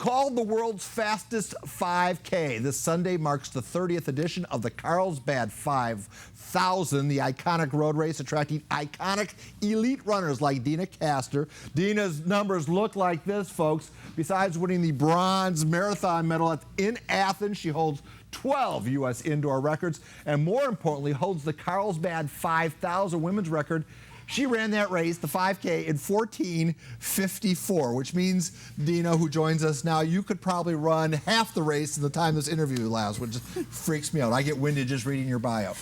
called the world's fastest 5K. This Sunday marks the 30th edition of the Carlsbad 5000, the iconic road race attracting iconic elite runners like Deena Kastor. Deena's numbers look like this, folks. Besides winning the bronze marathon medal in Athens, she holds 12 U.S. indoor records, and more importantly, holds the Carlsbad 5000 women's record. She ran that race, the 5K, in 14:54, which means, Deena, who joins us now, you could probably run half the race in the time this interview lasts, which freaks me out. I get winded just reading your bio.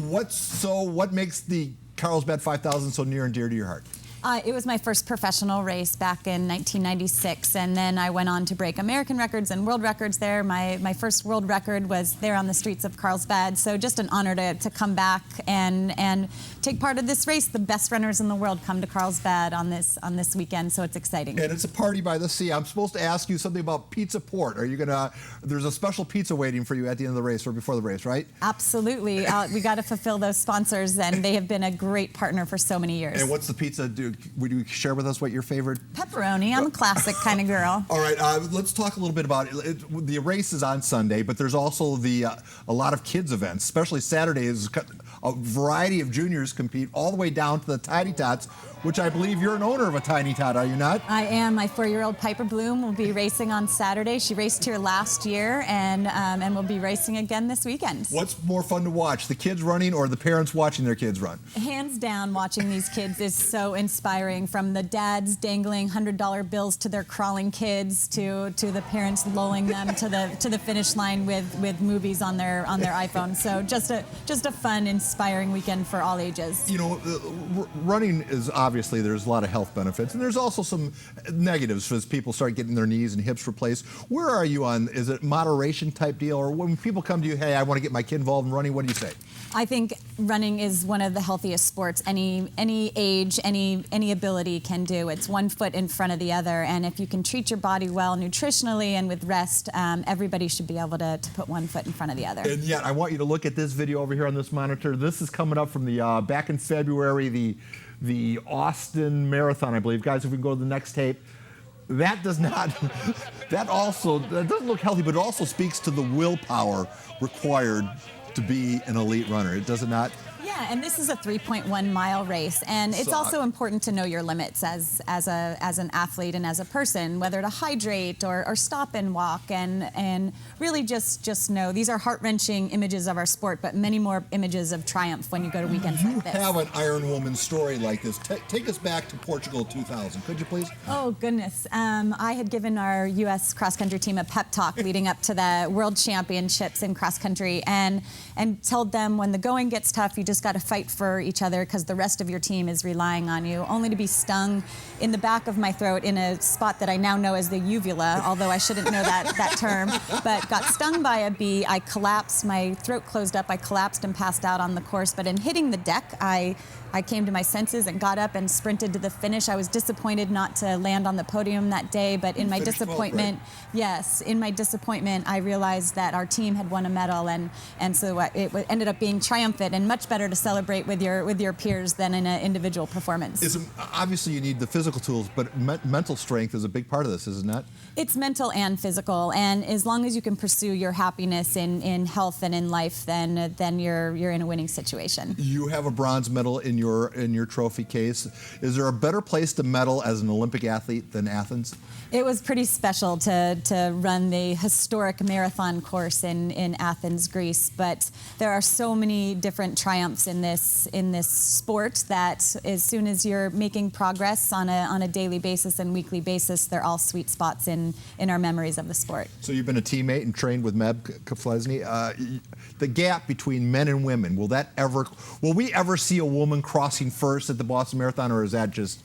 What makes the Carlsbad 5000 so near and dear to your heart? It was my first professional race back in 1996, and then I went on to break American records and world records there. My first world record was there on the streets of Carlsbad, so just an honor to come back and take part of this race. The best runners in the world come to Carlsbad on this weekend, so it's exciting. And it's a party by the sea. I'm supposed to ask you something about pizza port. Are you gonna? There's a special pizza waiting for you at the end of the race or before the race, right? Absolutely. We got to fulfill those sponsors, and they have been a great partner for so many years. And what's the pizza do? Would you share with us what your favorite? Pepperoni. I'm a classic kind of girl. All right, let's talk a little bit about it. The race is on Sunday, but there's also a lot of kids events, especially Saturday. Is a variety of juniors compete all the way down to the Tiny Tots, which I believe you're an owner of a Tiny Tot, are you not? I am. My 4-year-old Piper Bloom will be racing on Saturday. She raced here last year, and will be racing again this weekend. What's more fun to watch, the kids running or the parents watching their kids run? Hands down, watching these kids is so inspiring. From the dads dangling $100 bills to their crawling kids, to the parents lulling them to the finish line with movies on their iPhone. So just a fun, inspiring weekend for all ages. You know, running is obviously there's a lot of health benefits, and there's also some negatives as people start getting their knees and hips replaced. Where are you on? Is it moderation type deal, or when people come to you, hey, I want to get my kid involved in running? What do you say? I think running is one of the healthiest sports any age, any ability can do. It's one foot in front of the other, and if you can treat your body well nutritionally and with rest, everybody should be able to put one foot in front of the other. And yet, I want you to look at this video over here on this monitor. This is coming up from the back in February, the Austin Marathon, I believe. Guys, if we can go to the next tape. That does not, that doesn't look healthy, but it also speaks to the willpower required to be an elite runner. Does it not? Yeah, and this is a 3.1-mile race, and it's also important to know your limits as an athlete and as a person, whether to hydrate or stop and walk, and really just know these are heart-wrenching images of our sport, but many more images of triumph when you go to weekends like this. You have an Iron Woman story like this. Take us back to Portugal 2000, could you please? Oh, goodness. I had given our U.S. cross-country team a pep talk leading up to the World Championships in cross-country, and told them when the going gets tough, you just got to fight for each other because the rest of your team is relying on you, only to be stung in the back of my throat in a spot that I now know as the uvula, although I shouldn't know that term, but got stung by a bee. I collapsed, my throat closed up, I collapsed and passed out on the course, but in hitting the deck, I came to my senses and got up and sprinted to the finish. I was disappointed not to land on the podium that day, but in my disappointment, yes, in my disappointment, I realized that our team had won a medal, and so it ended up being triumphant and much better to celebrate with your peers than in an individual performance. Obviously, you need the physical tools, but mental strength is a big part of this, isn't it? It's mental and physical, and as long as you can pursue your happiness in health and in life, then you're in a winning situation. You have a bronze medal in your trophy case. Is there a better place to medal as an Olympic athlete than Athens? It was pretty special to run the historic marathon course in Athens, Greece, but there are so many different triumphs in this sport that as soon as you're making progress on a daily basis and weekly basis, they're all sweet spots in our memories of the sport. So you've been a teammate and trained with Meb Keflezny. The gap between men and women, will we ever see a woman crossing first at the Boston Marathon, or is that just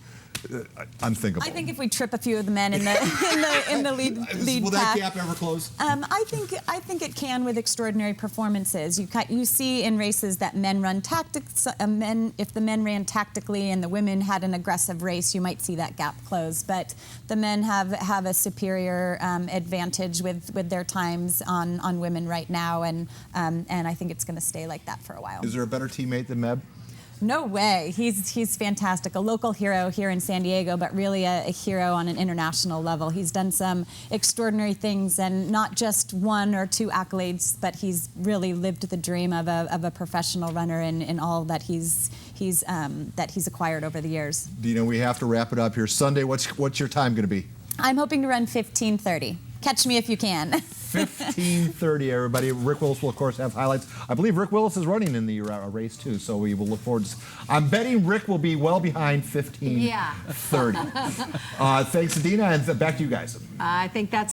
unthinkable? I think if we trip a few of the men in the lead will pack, that gap ever close? I think it can with extraordinary performances. You see in races that men run tactics. If the men ran tactically and the women had an aggressive race, you might see that gap close. But the men have a superior advantage with their times on women right now, and I think it's going to stay like that for a while. Is there a better teammate than Meb? No way. He's fantastic. A local hero here in San Diego, but really a hero on an international level. He's done some extraordinary things, and not just 1 or 2 accolades, but he's really lived the dream of a professional runner in all that he's acquired over the years. Deena, we have to wrap it up here. Sunday, what's your time going to be? I'm hoping to run 15:30. Catch me if you can. 15:30, everybody. Rick Willis will, of course, have highlights. I believe Rick Willis is running in the race, too, so we will look forward to. I'm betting Rick will be well behind 15:30. Yeah. Thanks to Deena, and back to you guys. I think that's